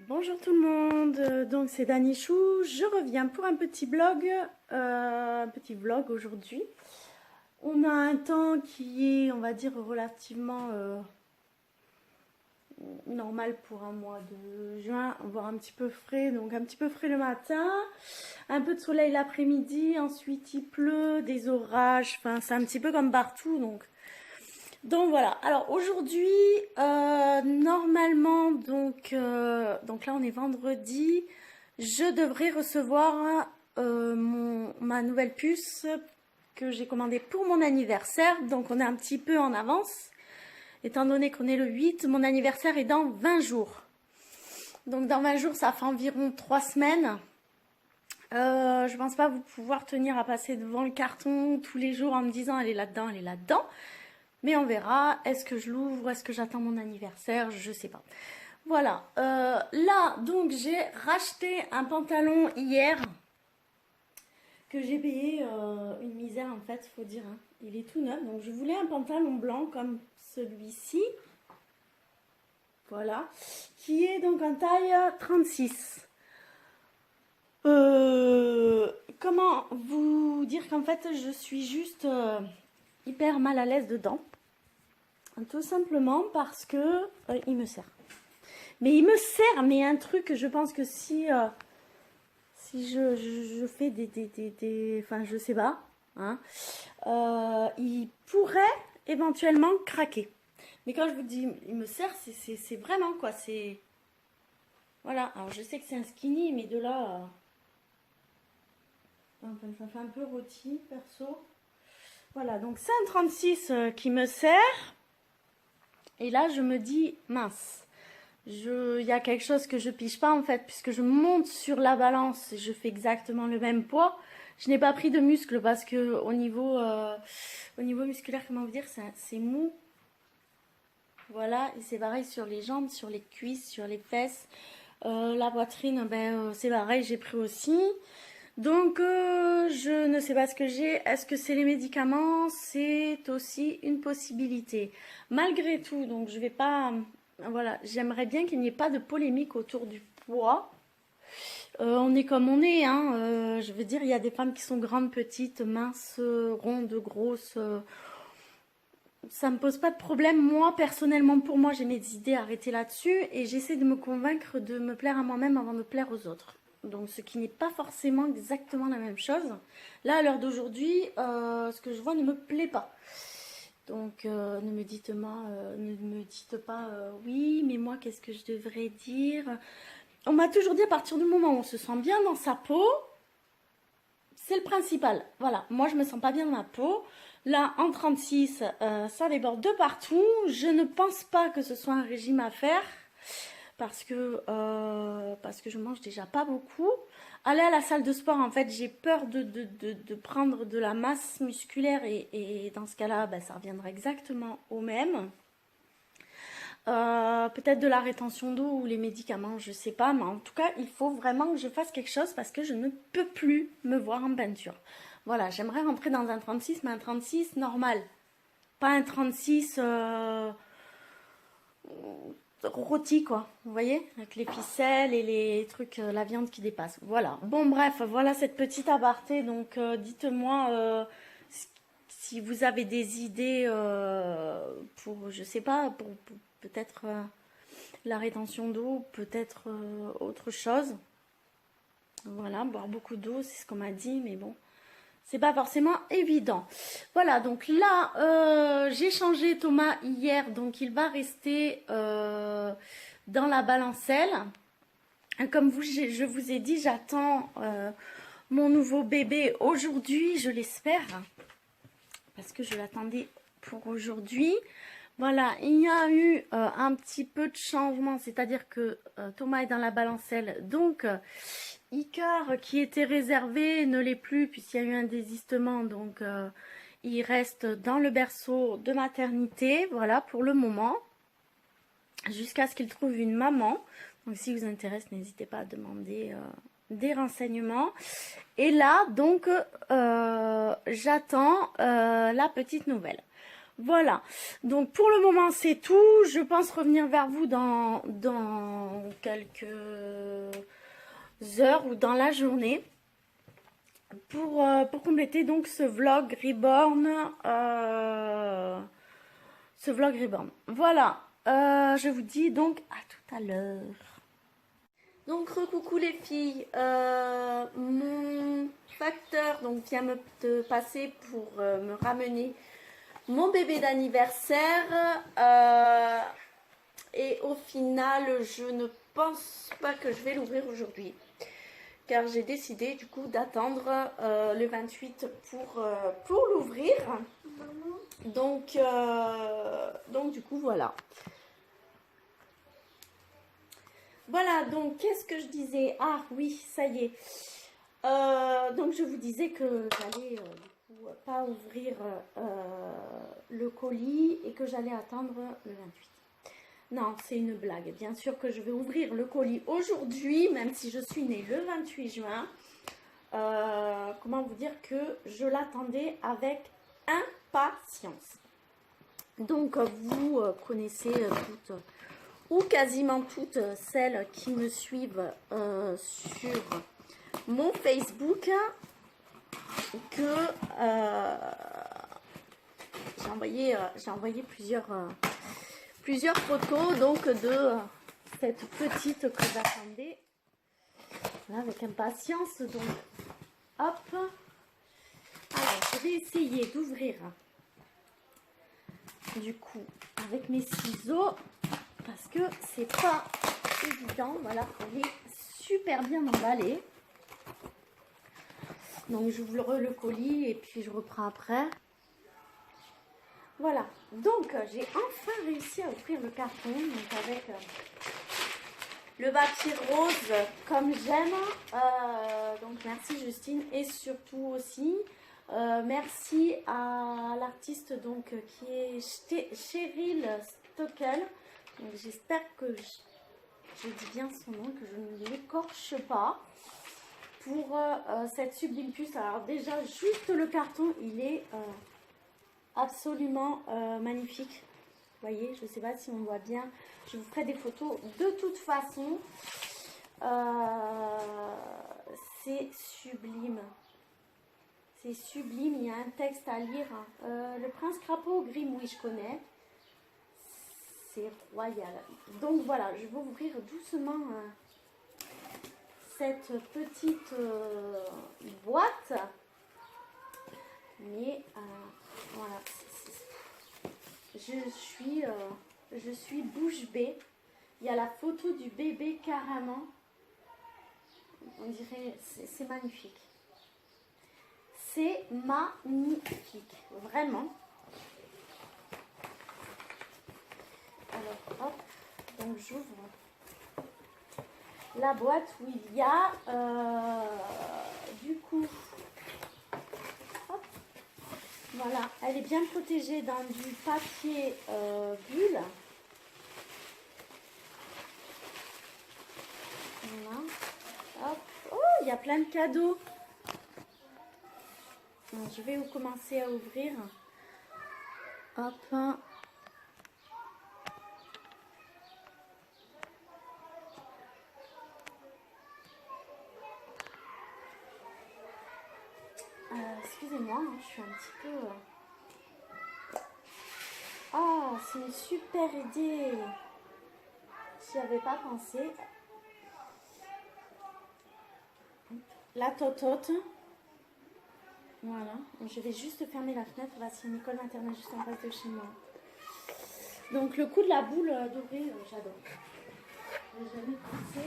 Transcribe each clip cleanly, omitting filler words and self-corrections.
Bonjour tout le monde, donc c'est Danichou, je reviens pour un petit vlog aujourd'hui. On a un temps qui est, on va dire, relativement normal pour un mois de juin, voire un petit peu frais, donc un petit peu frais le matin, un peu de soleil l'après-midi, ensuite il pleut, des orages, enfin c'est un petit peu comme partout, donc voilà, alors aujourd'hui, normalement, donc là on est vendredi, je devrais recevoir ma nouvelle puce que j'ai commandée pour mon anniversaire, donc on est un petit peu en avance, étant donné qu'on est le 8, mon anniversaire est dans 20 jours. Donc dans 20 jours, ça fait environ 3 semaines. Je pense pas vous pouvoir tenir à passer devant le carton tous les jours en me disant elle est là-dedans, elle est là-dedans. Mais on verra, est-ce que je l'ouvre, est-ce que j'attends mon anniversaire, je sais pas. Voilà, là donc j'ai racheté un pantalon hier que j'ai payé une misère en fait, faut dire. Hein. Il est tout neuf, donc je voulais un pantalon blanc comme celui-ci. Voilà, qui est donc en taille 36. Comment vous dire qu'en fait je suis juste hyper mal à l'aise dedans. Tout simplement parce que il me sert. Mais il me sert, mais un truc, je pense que si je fais enfin je sais pas, hein, il pourrait éventuellement craquer. Mais quand je vous dis il me sert, c'est vraiment quoi, c'est... Voilà, alors je sais que c'est un skinny, mais de là... enfin, ça fait un peu rôti, perso. Voilà, donc c'est un 36 qui me sert. Et là, je me dis, mince, il y a quelque chose que je pige pas en fait, puisque je monte sur la balance et je fais exactement le même poids. Je n'ai pas pris de muscle parce que au niveau musculaire, comment vous dire, c'est mou. Voilà, et c'est pareil sur les jambes, sur les cuisses, sur les fesses. La poitrine, c'est pareil, j'ai pris aussi. Donc, je ne sais pas ce que j'ai. Est-ce que c'est les médicaments? C'est aussi une possibilité. Malgré tout, donc je vais pas... Voilà, j'aimerais bien qu'il n'y ait pas de polémique autour du poids. On est comme on est, hein. Je veux dire, il y a des femmes qui sont grandes, petites, minces, rondes, grosses. Ça me pose pas de problème. Moi, personnellement, pour moi, j'ai mes idées arrêtées là-dessus. Et j'essaie de me convaincre de me plaire à moi-même avant de plaire aux autres. Donc, ce qui n'est pas forcément exactement la même chose. Là, à l'heure d'aujourd'hui, ce que je vois ne me plaît pas. Donc, ne me dites pas, oui, mais moi, qu'est-ce que je devrais dire? On m'a toujours dit, à partir du moment où on se sent bien dans sa peau, c'est le principal. Voilà, moi, je me sens pas bien dans ma peau. Là, en 36, ça déborde de partout. Je ne pense pas que ce soit un régime à faire. Parce que je mange déjà pas beaucoup. Aller à la salle de sport, en fait, j'ai peur de prendre de la masse musculaire et dans ce cas-là, ça reviendra exactement au même. Peut-être de la rétention d'eau ou les médicaments, je sais pas, mais en tout cas, il faut vraiment que je fasse quelque chose parce que je ne peux plus me voir en peinture. Voilà, j'aimerais rentrer dans un 36, mais un 36 normal. Pas un 36... rôti quoi, vous voyez, avec les ficelles et les trucs, la viande qui dépasse. Voilà. Bon bref, voilà cette petite aparté. Donc dites-moi si vous avez des idées pour, je sais pas, pour peut-être la rétention d'eau, peut-être autre chose. Voilà, boire beaucoup d'eau, c'est ce qu'on m'a dit, mais bon. C'est pas forcément évident. Voilà, donc là, j'ai changé Thomas hier, donc il va rester dans la balancelle. Comme je vous ai dit, j'attends mon nouveau bébé aujourd'hui, je l'espère, parce que je l'attendais pour aujourd'hui. Voilà, il y a eu un petit peu de changement, c'est-à-dire que Thomas est dans la balancelle, donc Icar qui était réservé ne l'est plus puisqu'il y a eu un désistement, donc il reste dans le berceau de maternité, voilà pour le moment, jusqu'à ce qu'il trouve une maman. Donc si vous intéresse, n'hésitez pas à demander des renseignements. Et là, donc, j'attends la petite nouvelle. Voilà, donc pour le moment c'est tout. Je pense revenir vers vous dans quelques heures ou dans la journée pour compléter donc ce vlog Reborn. Ce vlog Reborn. Voilà, je vous dis donc à tout à l'heure. Donc recoucou les filles, mon facteur donc vient de passer pour me ramener mon bébé d'anniversaire et au final je ne pense pas que je vais l'ouvrir aujourd'hui car j'ai décidé du coup d'attendre le 28 pour l'ouvrir. Donc du coup voilà. Voilà, donc qu'est-ce que je disais? Ah oui, ça y est. Donc je vous disais que j'allais du coup pas ouvrir le colis et que j'allais attendre le 28. Non, c'est une blague. Bien sûr que je vais ouvrir le colis aujourd'hui, même si je suis née le 28 juin. Comment vous dire que je l'attendais avec impatience. Donc vous connaissez toutes ou quasiment toutes celles qui me suivent sur mon Facebook que j'ai envoyé plusieurs photos donc de cette petite que j'attendais avec impatience. Donc hop, alors je vais essayer d'ouvrir du coup avec mes ciseaux parce que c'est pas évident. Voilà, elle est super bien emballée. Donc j'ouvre le colis et puis je reprends après. Voilà, donc j'ai enfin réussi à ouvrir le carton donc avec le papier rose comme j'aime. Donc merci Justine et surtout aussi merci à l'artiste donc qui est Cheryl Stockel. Donc j'espère que je dis bien son nom, que je ne l'écorche pas. Pour cette sublime puce. Alors déjà juste le carton il est absolument magnifique. Vous voyez, je ne sais pas si on voit bien, je vous ferai des photos de toute façon. C'est sublime, c'est sublime. Il y a un texte à lire, le prince crapaud Grimm, oui je connais, c'est royal. Donc voilà, je vais ouvrir doucement cette petite boîte, mais voilà, je suis bouche bée. Il y a la photo du bébé carrément, on dirait, c'est magnifique, c'est magnifique, vraiment. Alors hop, donc j'ouvre la boîte où il y a du coup, hop, voilà, elle est bien protégée dans du papier bulle. Voilà, hop, oh, il y a plein de cadeaux. Donc, je vais commencer à ouvrir. Hop. Excusez-moi, hein, je suis un petit peu... Ah, c'est une super idée. J'y avais pas pensé. La totote. Voilà. Je vais juste fermer la fenêtre. Là, c'est une école maternelle juste en face de chez moi. Donc, le coup de la boule dorée, j'adore. Je n'ai jamais pensé.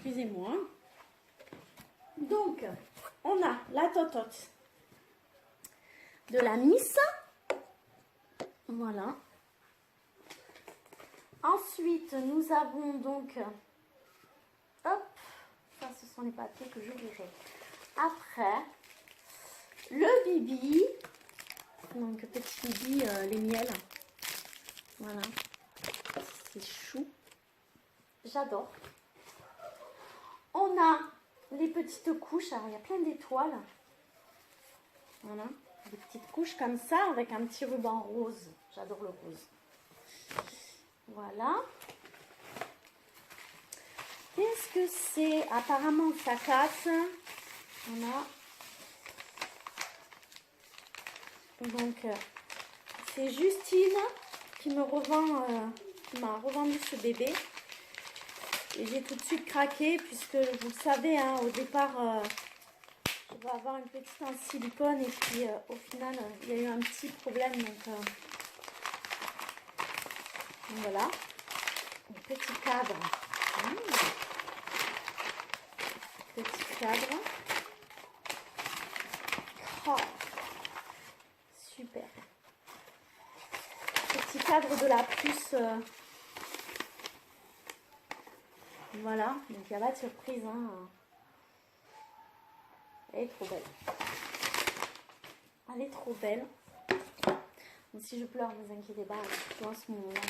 Excusez-moi. Donc, on a la totote de la Miss. Voilà. Ensuite, nous avons donc... Hop. Ça, ce sont les papiers que j'ouvrirai après. Le bibi. Donc, petit bibi, les miels. Voilà. C'est chou. J'adore. on a les petites couches. Alors, il y a plein d'étoiles. Voilà, des petites couches comme ça avec un petit ruban rose. J'adore le rose. Voilà. Qu'est-ce que c'est? Apparemment, ça casse. On a. Donc, c'est Justine qui me revend, qui m'a revendu ce bébé. Et j'ai tout de suite craqué puisque vous le savez, hein, au départ, je vais avoir une petite en silicone et puis au final, il y a eu un petit problème. Donc voilà, un petit cadre. Petit cadre. Oh, super. Petit cadre de la puce. Voilà, donc il n'y a pas de surprise. Hein. Elle est trop belle. Elle est trop belle. Donc, si je pleure, ne vous inquiétez pas, surtout en ce moment-là.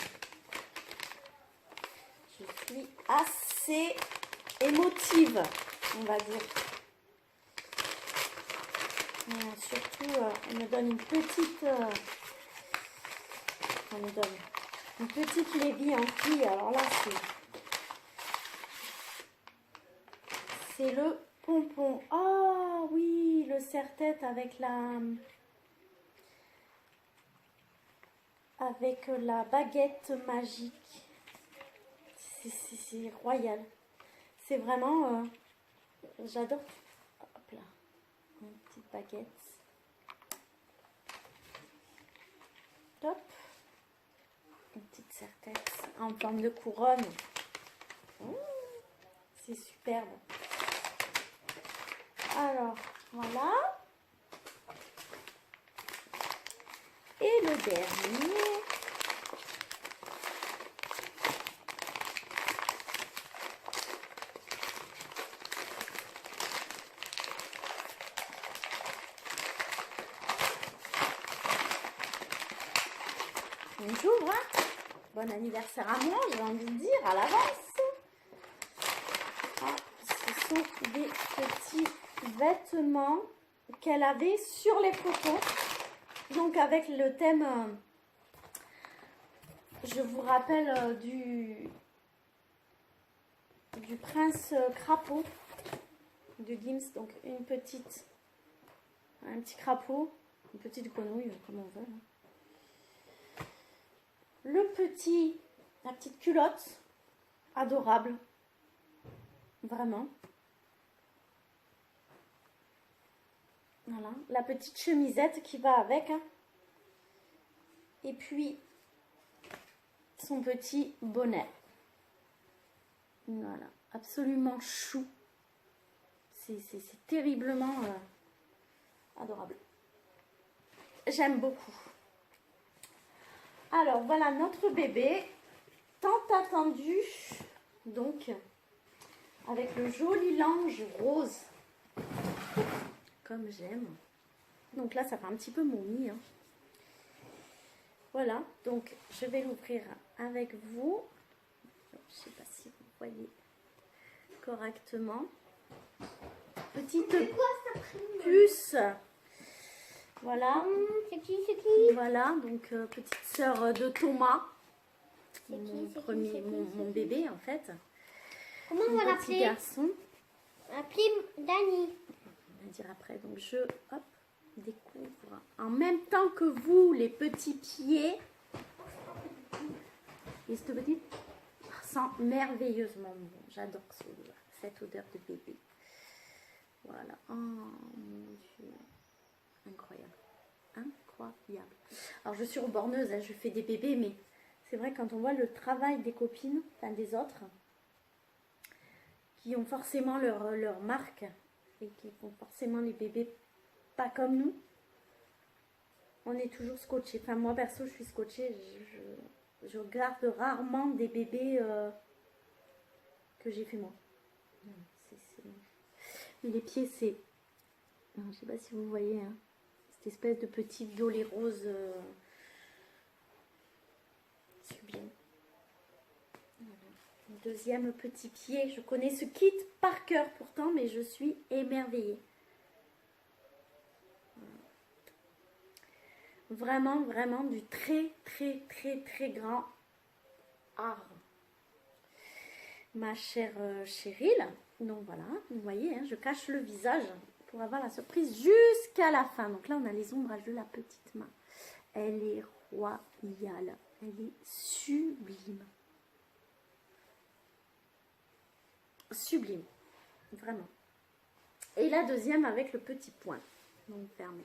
Je suis assez émotive, on va dire. Surtout, elle me donne une petite... elle me donne une petite Lévi en fille. Alors là, c'est le pompon. Oh oui, le serre-tête avec la baguette magique. C'est royal. C'est vraiment... j'adore. Hop là. Une petite baguette. Top. Une petite serre-tête en forme de couronne. C'est superbe. Alors, voilà. Et le dernier. On j'ouvre, hein. Bon anniversaire à moi, j'ai envie de dire, à l'avance. Ah, ce sont des petits vêtements qu'elle avait sur les photos. Donc avec le thème, je vous rappelle, du prince crapaud de Gims. Donc un petit crapaud, une petite grenouille, comme on veut. La petite culotte, adorable, vraiment. Voilà, la petite chemisette qui va avec. Hein. Et puis, son petit bonnet. Voilà, absolument chou. C'est terriblement adorable. J'aime beaucoup. Alors, voilà notre bébé, tant attendu. Donc, avec le joli linge rose. Comme j'aime. Donc là, ça fait un petit peu momie. Hein. Voilà, donc je vais l'ouvrir avec vous. Je ne sais pas si vous voyez correctement. Petite puce. Voilà. C'est qui? Voilà, donc petite sœur de Thomas. Mon bébé en fait. Comment on va l'appeler? Garçon. Appeler Dani. On va dire après. Donc je découvre en même temps que vous les petits pieds. Et cette petite sent merveilleusement bon. J'adore cette odeur de bébé. Voilà. Oh mon Dieu. Incroyable. Incroyable. Alors je suis reborneuse, hein, je fais des bébés, mais c'est vrai quand on voit le travail des copines, enfin des autres, qui ont forcément leur marque et qui font forcément les bébés pas comme nous, on est toujours scotché. Enfin moi perso je suis scotchée, je regarde rarement des bébés que j'ai fait moi. Mais les pieds c'est, je sais pas si vous voyez, hein, cette espèce de petit violet rose sublime. Voilà. Donc Deuxième petit pied. Je connais ce kit par cœur pourtant, mais je suis émerveillée. Vraiment, vraiment du très, très, très, très grand art. Ma chère Cheryl. Donc voilà, vous voyez, hein, je cache le visage pour avoir la surprise jusqu'à la fin. Donc là, on a les ombrages de la petite main. Elle est royale. Elle est sublime. Sublime. Vraiment. Et la deuxième avec le petit point. Donc fermé.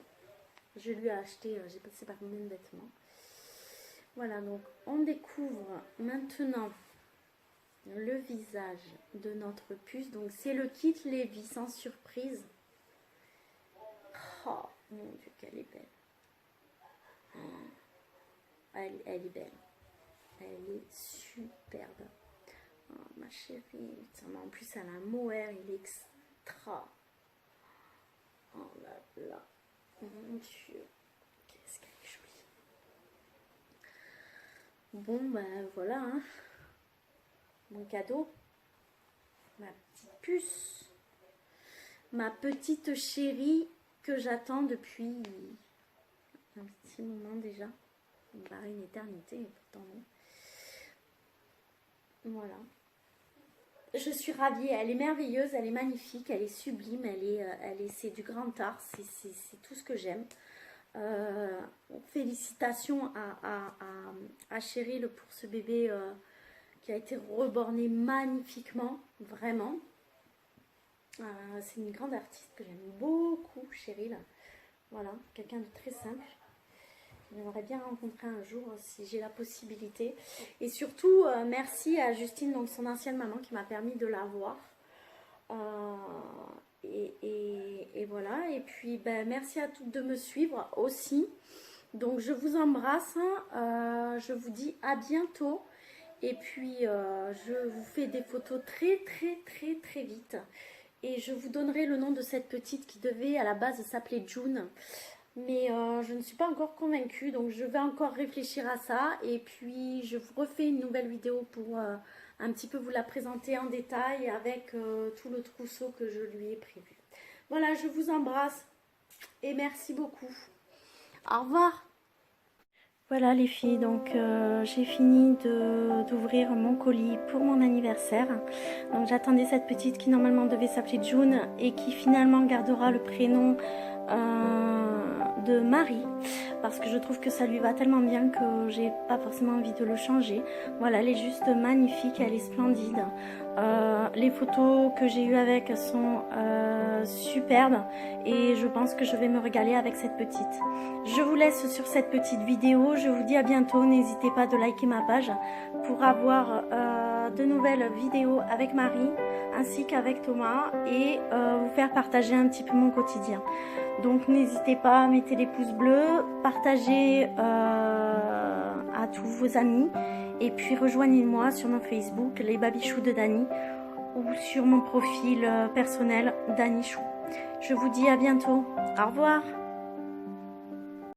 Je lui ai acheté, j'ai passé par combien de vêtements. Voilà, donc on découvre maintenant le visage de notre puce. Donc c'est le kit Lévi sans surprise. Oh mon Dieu, qu'elle est belle. Elle est belle. Elle est superbe. Oh, ma chérie. En plus, elle a un mohair. Il est extra. Oh là là. Mon Dieu. Qu'est-ce qu'elle est jolie. Bon, ben voilà. Hein. Mon cadeau. Ma petite puce. Ma petite chérie que j'attends depuis un petit moment déjà. Une éternité, pourtant non. Voilà. Je suis ravie, elle est merveilleuse, elle est magnifique, elle est sublime, c'est du grand art, c'est tout ce que j'aime. Félicitations à Cheryl pour ce bébé qui a été reborné magnifiquement, vraiment. C'est une grande artiste que j'aime beaucoup, Cheryl. Voilà, quelqu'un de très simple. J'aimerais bien rencontrer un jour si j'ai la possibilité. Et surtout, merci à Justine, donc son ancienne maman, qui m'a permis de la voir. Et voilà. Et puis, ben, merci à toutes de me suivre aussi. Donc, je vous embrasse. Je vous dis à bientôt. Et puis, je vous fais des photos très, très, très, très vite. Et je vous donnerai le nom de cette petite qui devait à la base s'appeler June. Mais je ne suis pas encore convaincue, donc je vais encore réfléchir à ça. Et puis je vous refais une nouvelle vidéo pour un petit peu vous la présenter en détail avec tout le trousseau que je lui ai prévu. Voilà, je vous embrasse et merci beaucoup. Au revoir. Voilà les filles, donc j'ai fini d'ouvrir mon colis pour mon anniversaire. Donc j'attendais cette petite qui normalement devait s'appeler June et qui finalement gardera le prénom de Marie, parce que je trouve que ça lui va tellement bien que j'ai pas forcément envie de le changer. Voilà, elle est juste magnifique, elle est splendide. Les photos que j'ai eues avec sont superbes et je pense que je vais me régaler avec cette petite. Je vous laisse sur cette petite vidéo, je vous dis à bientôt, n'hésitez pas de liker ma page pour avoir de nouvelles vidéos avec Marie ainsi qu'avec Thomas et vous faire partager un petit peu mon quotidien. Donc n'hésitez pas, mettez les pouces bleus, partagez à tous vos amis et puis rejoignez-moi sur mon Facebook, les babichous de Dany, ou sur mon profil personnel Dany Chou. Je vous dis à bientôt. Au revoir.